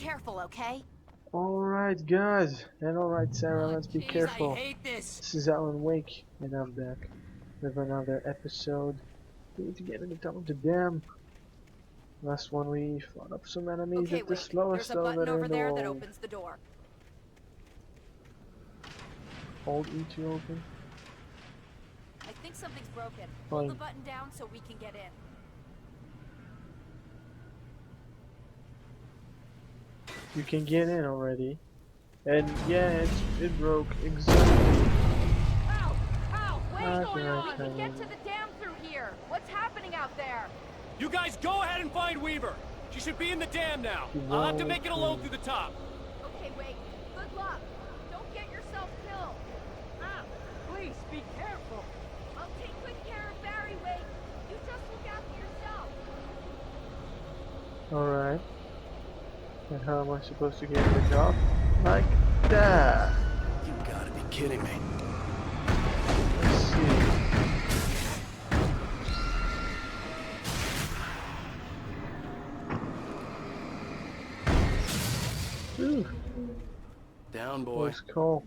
careful, okay? Alright guys, and alright Sarah, let's be Jeez, careful. I hate this. This is Alan Wake, and I'm back with another episode. We need to get to the top of the dam. Last one we fought up some enemies Okay, at the wait. slowest There's a button elevator over in the there that world. opens the door. Hold E to open. I think something's broken. Hold the Fine. button down so we can get in. You can get in already. And yeah, it broke exactly. Ow! Ow! Wait! That's We right, can get to the dam through here. What's happening out there? You guys go ahead and find Weaver. She should be in the dam now. I'll have to make it alone through the top. Okay, wait. Good luck. Don't get yourself killed. Ah! Please be careful. I'll take good care of Barry, Wade. You just look after yourself. Alright. And how am I supposed to get to the top? Like that. You gotta be kidding me. Let's see. Ooh, Down, boy. that's cool.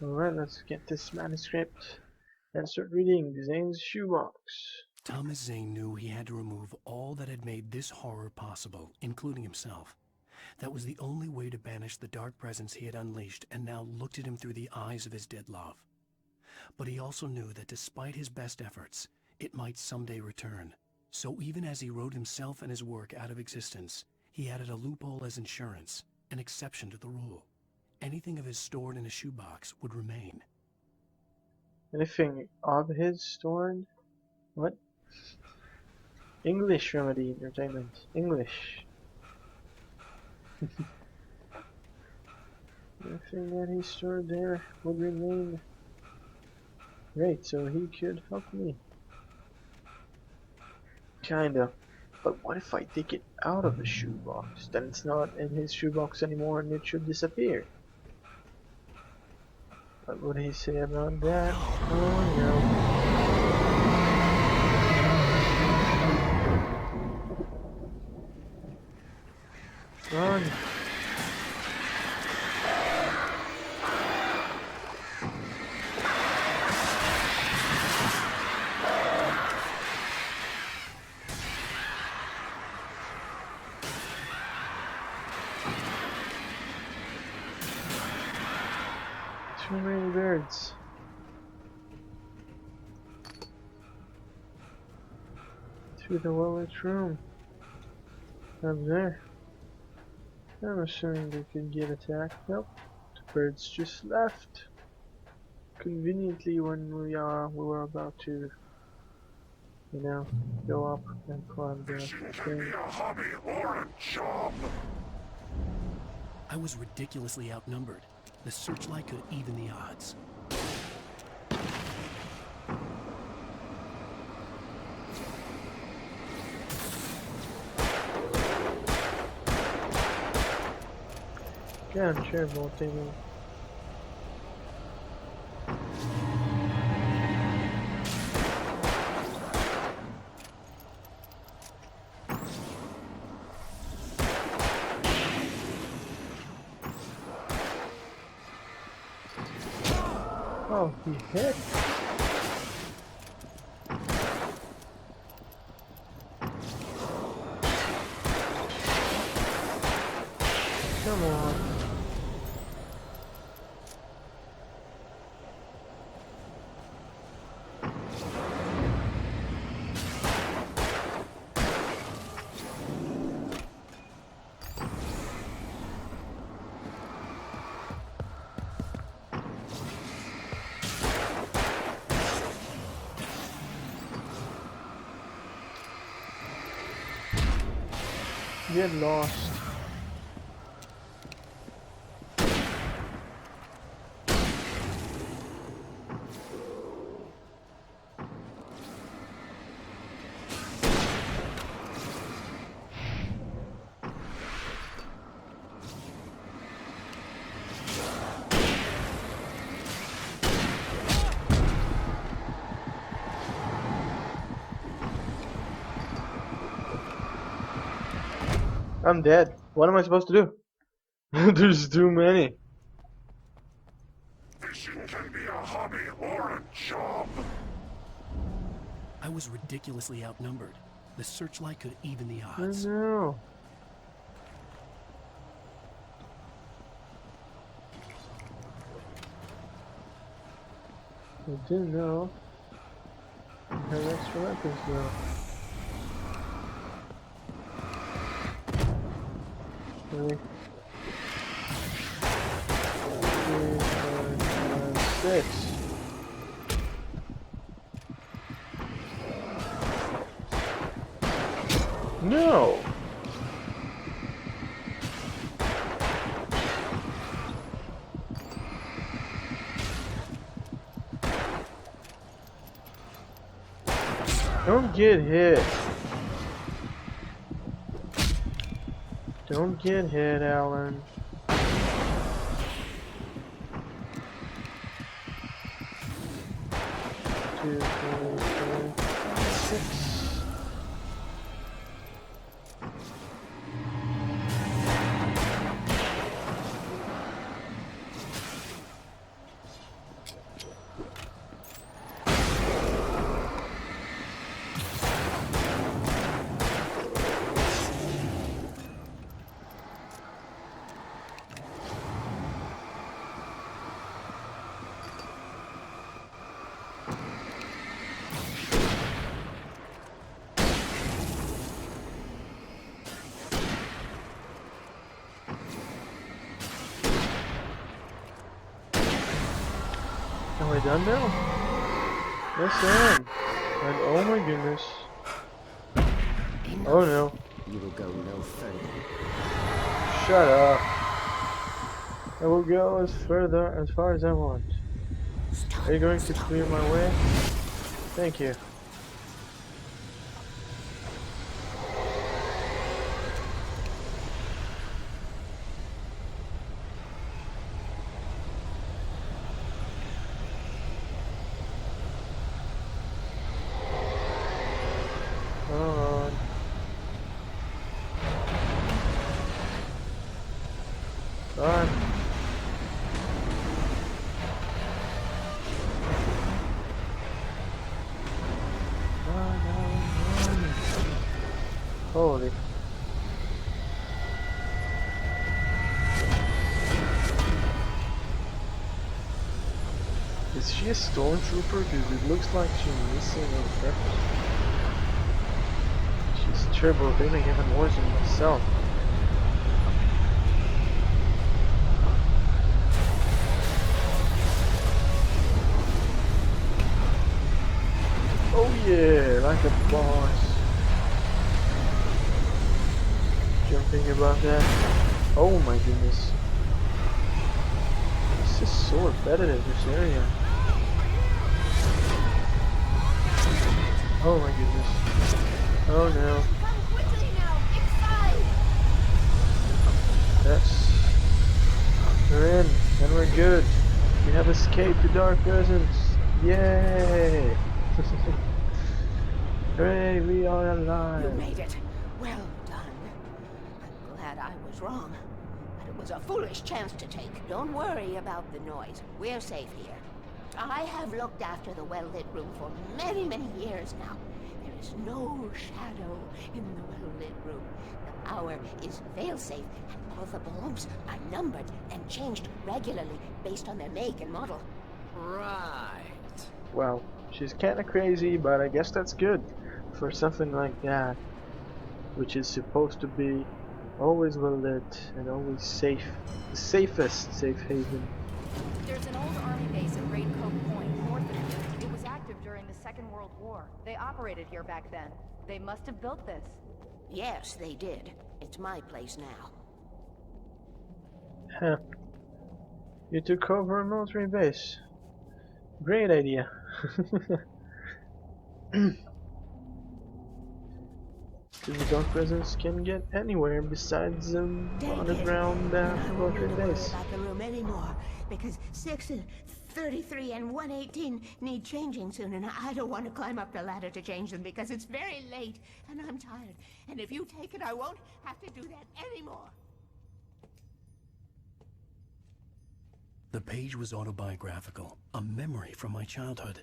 Alright, let's get this manuscript and start reading Zane's shoebox. Thomas Zane knew he had to remove all that had made this horror possible, including himself. That was the only way to banish the dark presence he had unleashed and now looked at him through the eyes of his dead love. But he also knew that despite his best efforts, it might someday return. So even as he wrote himself and his work out of existence, he added a loophole as insurance, an exception to the rule. Anything of his stored in a shoebox would remain. Anything of his stored? What? English Remedy Entertainment. English. Anything that he stored there would remain. Great, so he could help me. Kinda. But what if I take it out of the shoebox? Then it's not in his shoebox anymore and it should disappear. What would he say about that? Oh no. Run! Too many birds. To the lowest room. Up there. I'm assuming they could get attacked. Nope. The birds just left. Conveniently when we were about to, you know, go up and climb the thing. I was ridiculously outnumbered. The searchlight could even the odds. Can't share volcano. Oh, he hit. Come on. Get lost. I'm dead. What am I supposed to do? There's too many. Fishing can be a hobby or a job. I was ridiculously outnumbered. The searchlight could even the I odds. know. I didn't know. I have extra weapons now. Three, 4, 5, 6. No! Don't get hit. Don't get hit, Alan. 2, 3, 4, 5, 6. Am I done now? Yes, I am. And oh my goodness. Enough. Oh no. You will go no further. Shut up. I will go as far as I want. Stop. Are you going to Stop. clear my way? Thank you. Run. Run. Holy. Is she a stormtrooper? Because it looks like she's missing on purpose. She's turbo bidding even worse than myself. Oh yeah, like a boss. Jumping above that. Oh my goodness. This is so repetitive, this area. Oh my goodness. Oh no. Come quickly now, inside! Yes. We're in, and we're good. We have escaped the dark presence. Yay! Hooray, we are You alive. made it. Well done. I'm glad I was wrong. But it was a foolish chance to take. Don't worry about the noise. We're safe here. I have looked after the well-lit room for many, many years now. There is no shadow in the well-lit room. The power is fail-safe, and all the bulbs are numbered and changed regularly based on their make and model. Right. Well, she's kinda crazy, but I guess that's good for something like that, which is supposed to be always well lit and always safe. The safest safe haven. There's an old army base at Great Coke Point, north of here. It was active during the Second World War. They operated here back then. They must have built this. Yes, they did. It's my place now. Huh. You took over a military base. Great idea. The dark presence can get anywhere besides Dang it. underground I won't military need to worry base. about the room anymore, because 6 and 33 and 118 need changing soon, and I don't want to climb up the ladder to change them because it's very late, and I'm tired. And if you take it, I won't have to do that anymore. The page was autobiographical, a memory from my childhood.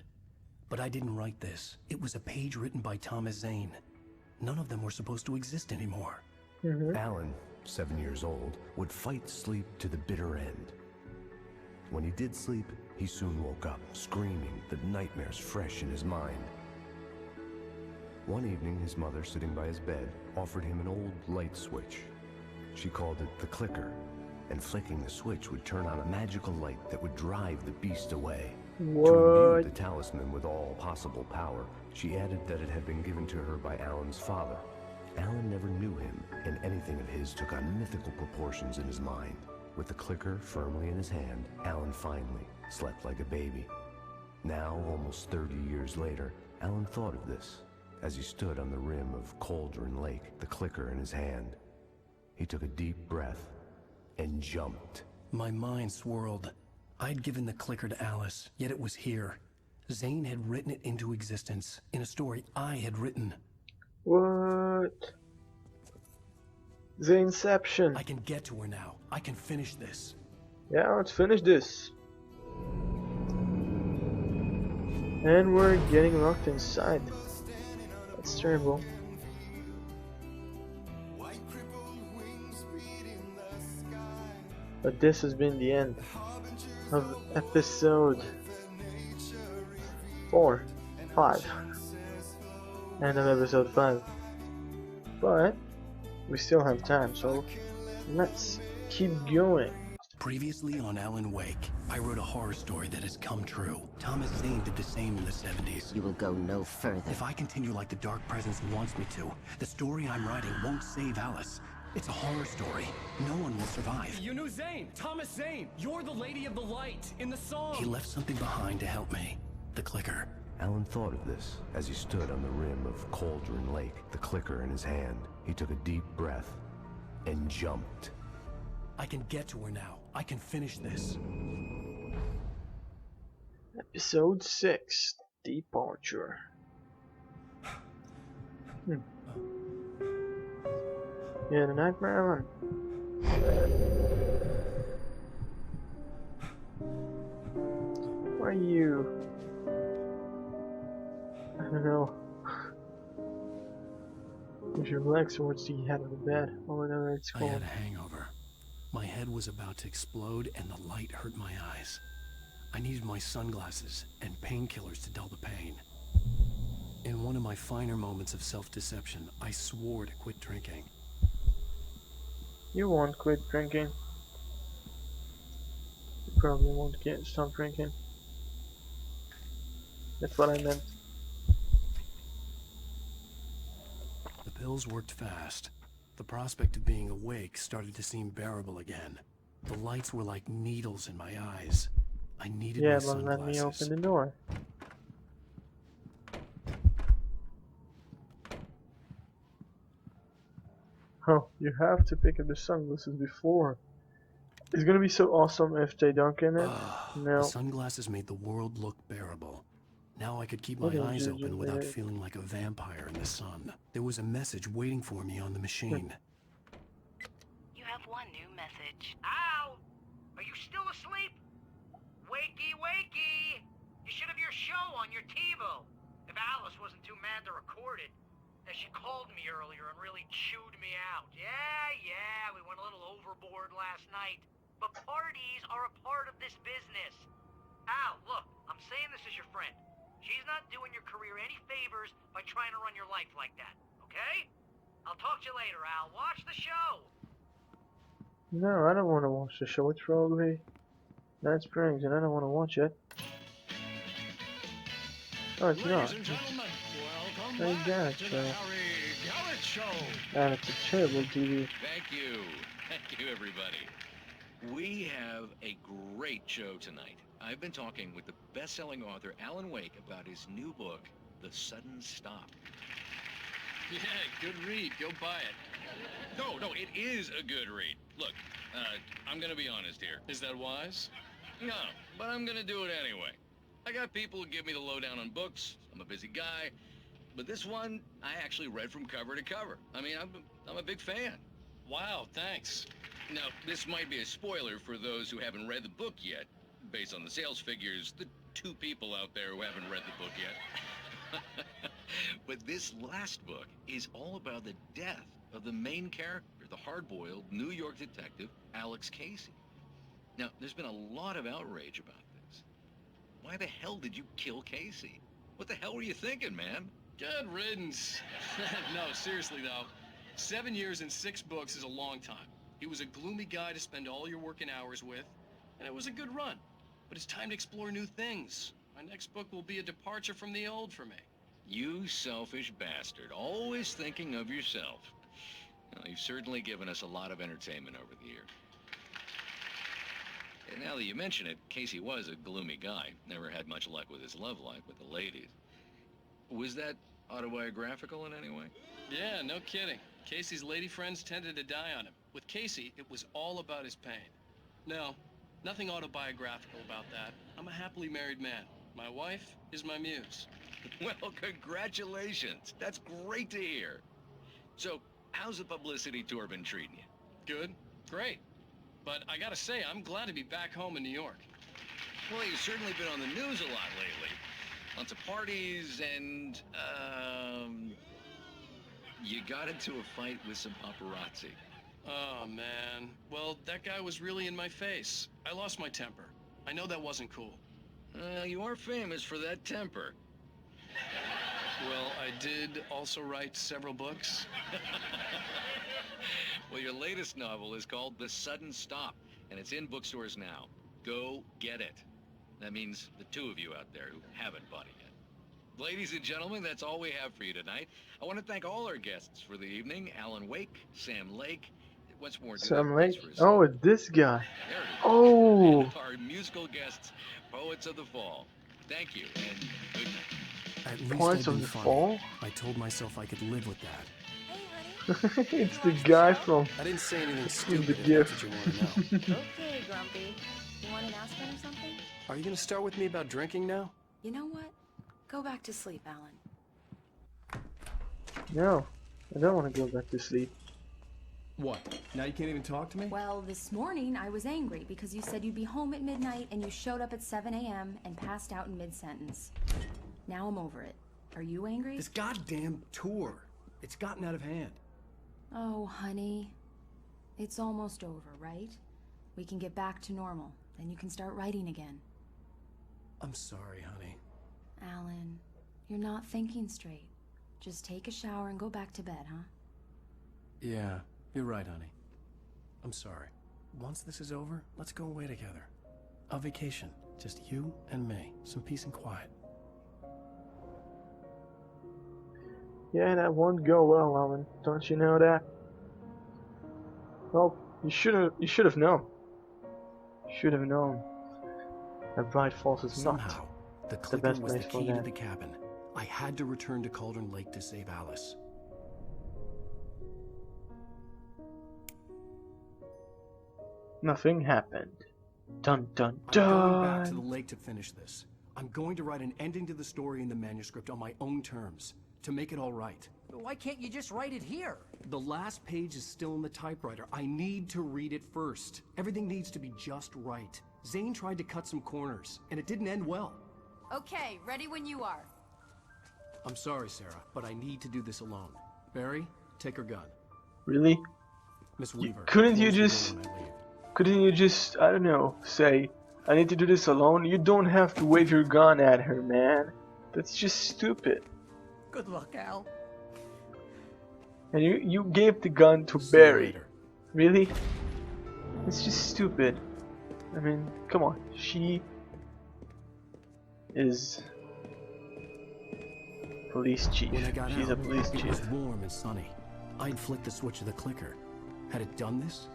But I didn't write this. It was a page written by Thomas Zane. None of them were supposed to exist anymore. Alan, 7 years old, would fight sleep to the bitter end. When he did sleep, he soon woke up, screaming, the nightmares fresh in his mind. One evening, his mother, sitting by his bed, offered him an old light switch. She called it the clicker, and flicking the switch would turn on a magical light that would drive the beast away. What? To imbue the talisman with all possible power, she added that it had been given to her by Alan's father. Alan never knew him, and anything of his took on mythical proportions in his mind. With the clicker firmly in his hand, Alan finally slept like a baby. Now, almost 30 years later, Alan thought of this as he stood on the rim of Cauldron Lake, the clicker in his hand. He took a deep breath and jumped. My mind swirled. I'd given the clicker to Alice, yet it was here. Zane had written it into existence, in a story I had written. What? The Inception. I can get to her now. I can finish this. Yeah, let's finish this. And we're getting locked inside. That's terrible. But this has been the end of episode 4, 5. End of episode 5. But we still have time, so let's keep going. Previously on Alan Wake, I wrote a horror story that has come true. Thomas Zane did the same in the 70s. You will go no further. If I continue like the Dark Presence wants me to, the story I'm writing won't save Alice. It's a horror story. No one will survive. You knew Zane, Thomas Zane. You're the Lady of the Light in the song. He left something behind to help me. The clicker. Alan thought of this as he stood on the rim of Cauldron Lake, the clicker in his hand. He took a deep breath and jumped. I can get to her now. I can finish this. Episode 6, Departure. Yeah, the nightmare one. Why are you? I don't know. Push your legs towards the head of the bed, or whatever it's I called. had a hangover. My head was about to explode and the light hurt my eyes. I needed my sunglasses and painkillers to dull the pain. In one of my finer moments of self-deception, I swore to quit drinking. You won't quit drinking. You probably won't stop drinking. That's what I meant. The pills worked fast. The prospect of being awake started to seem bearable again. The lights were like needles in my eyes. I needed my Yeah, but let me sunglasses. open the door. Oh, you have to pick up the sunglasses before. It's gonna be so awesome if they don't get it. No. The sunglasses made the world look bearable. Now I could keep my What did eyes you open do without there? feeling like a vampire in the sun. There was a message waiting for me on the machine. You have one new message. Al! Are you still asleep? Wakey, wakey! You should have your show on your TiVo. If Alice wasn't too mad to record it. And she called me earlier and really chewed me out. Yeah, we went a little overboard last night. But parties are a part of this business. Al, look, I'm saying this as your friend. She's not doing your career any favors by trying to run your life like that, okay? I'll talk to you later, Al. Watch the show! No, I don't want to watch the show. It's probably Night Springs, and I don't want to watch it. Oh, it's not. Ladies and gentlemen, welcome Thank back God, to so- the Harry Garrett Show. And it's a terrible TV. Thank you, everybody. We have a great show tonight. I've been talking with the best-selling author Alan Wake about his new book, The Sudden Stop. Yeah, good read. Go buy it. No, it is a good read. Look, I'm gonna be honest here. Is that wise? No, but I'm gonna do it anyway. I got people who give me the lowdown on books. I'm a busy guy. But this one, I actually read from cover to cover. I mean, I'm a big fan. Wow, thanks. Now, this might be a spoiler for those who haven't read the book yet. Based on the sales figures, the 2 people out there who haven't read the book yet. But this last book is all about the death of the main character, the hard-boiled New York detective, Alex Casey. Now, there's been a lot of outrage about this. Why the hell did you kill Casey? What the hell were you thinking, man? Good riddance. No, seriously though. 7 years and 6 books is a long time. He was a gloomy guy to spend all your working hours with, and it was a good run. But it's time to explore new things. My next book will be a departure from the old for me. You selfish bastard, always thinking of yourself. Well, you've certainly given us a lot of entertainment over the years. And now that you mention it, Casey was a gloomy guy. Never had much luck with his love life with the ladies. Was that autobiographical in any way? Yeah, no kidding. Casey's lady friends tended to die on him. With Casey, it was all about his pain. No, nothing autobiographical about that. I'm a happily married man. My wife is my muse. Well, congratulations. That's great to hear. So, how's the publicity tour been treating you? Good, great. But I gotta say, I'm glad to be back home in New York. Well, you've certainly been on the news a lot lately. Lots of parties and, you got into a fight with some paparazzi. Oh, man. Well, that guy was really in my face. I lost my temper. I know that wasn't cool. You are famous for that temper. Well, I did also write several books. Well, your latest novel is called The Sudden Stop, and it's in bookstores now. Go get it. That means the 2 of you out there who haven't bought it yet. Ladies and gentlemen, that's all we have for you tonight. I want to thank all our guests for the evening. Alan Wake, Sam Lake. Once more, Sam Lake? Oh, it's this guy. Oh! And our musical guests, Poets of the Fall. Thank you, and good night. At least Poets I'd of been the funny. Fall? I told myself I could live with that. Hey, honey. It's the guy from I didn't say anything the stupid if gift. that's what you want to know. Okay, Grumpy. You want an aspirin or something? Are you going to start with me about drinking now? You know what? Go back to sleep, Alan. No, I don't want to go back to sleep. What? Now you can't even talk to me? Well, this morning I was angry because you said you'd be home at midnight and you showed up at 7 a.m. and passed out in mid-sentence. Now I'm over it. Are you angry? This goddamn tour. It's gotten out of hand. Oh, honey. It's almost over, right? We can get back to normal. Then you can start writing again. I'm sorry, honey. Alan, you're not thinking straight. Just take a shower and go back to bed, huh? Yeah, you're right, honey. I'm sorry. Once this is over, let's go away together. A vacation. Just you and me. Some peace and quiet. Yeah, that won't go well, Alan. Don't you know that? Well, you should have known. Should have known that Bright Falls is Somehow, the the clicker best was the place for key to that. the cabin. I had to return to Cauldron Lake to save Alice. Nothing happened. Dun dun I'm dun. going back to the lake to finish this. I'm going to write an ending to the story in the manuscript on my own terms, to make it all right. Why can't you just write it here? The last page is still in the typewriter. I need to read it first. Everything needs to be just right. Zane tried to cut some corners, and it didn't end well. Okay, ready when you are. I'm sorry, Sarah, but I need to do this alone. Barry, take her gun. Really? Miss Weaver, Couldn't you close the door just- when I leave. Couldn't you just, I don't know, say, I need to do this alone? You don't have to wave your gun at her, man. That's just stupid. Good luck, Al. And you gave the gun to See you Barry. later. Really? It's just stupid. I mean, come on. She is police chief. When I got She's out, a police it chief. was warm and sunny. I'd flicked the switch of the clicker. Had it done this?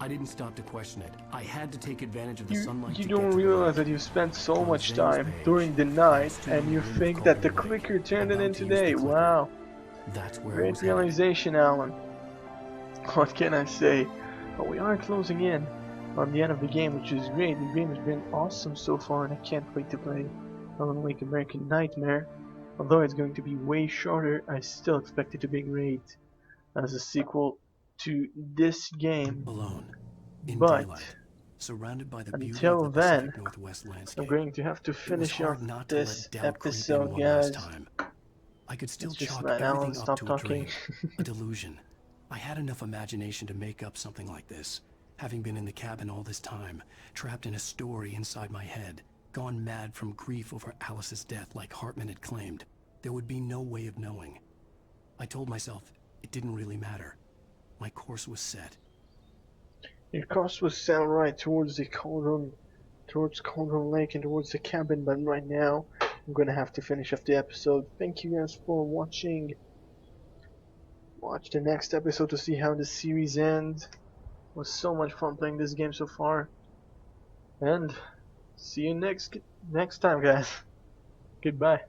I didn't stop to question it. I had to take advantage of the sunlight You to don't get to the realize lake. that you spent so On much Zane's time page, during the night that's to and the you room think of that the Cauldron Lake. clicker turned it About in to use today. the clicker. Wow. That's where I Great was headed. realization, Alan. What can I say? But we are closing in on the end of the game, which is great. The game has been awesome so far, and I can't wait to play Alan Wake American Nightmare. Although it's going to be way shorter, I still expect it to be great as a sequel to this game. Alone, in But daylight, surrounded by the beauty until of the then, Pacific Northwest landscape. I'm going to have to It was finish off hard not to this let doubt creep in episode, one last guys. time. I could still Let's just chalk let Alan everything up stop to a talking. dream, a delusion. I had enough imagination to make up something like this, having been in the cabin all this time, trapped in a story inside my head, gone mad from grief over Alice's death like Hartman had claimed. There would be no way of knowing. I told myself it didn't really matter. My course was set. Your course was set right towards the Cauldron Lake and towards the cabin, but right now I'm gonna have to finish off the episode. Thank you guys for watching. Watch the next episode to see how the series ends. It was so much fun playing this game so far. And see you next time, guys. Goodbye.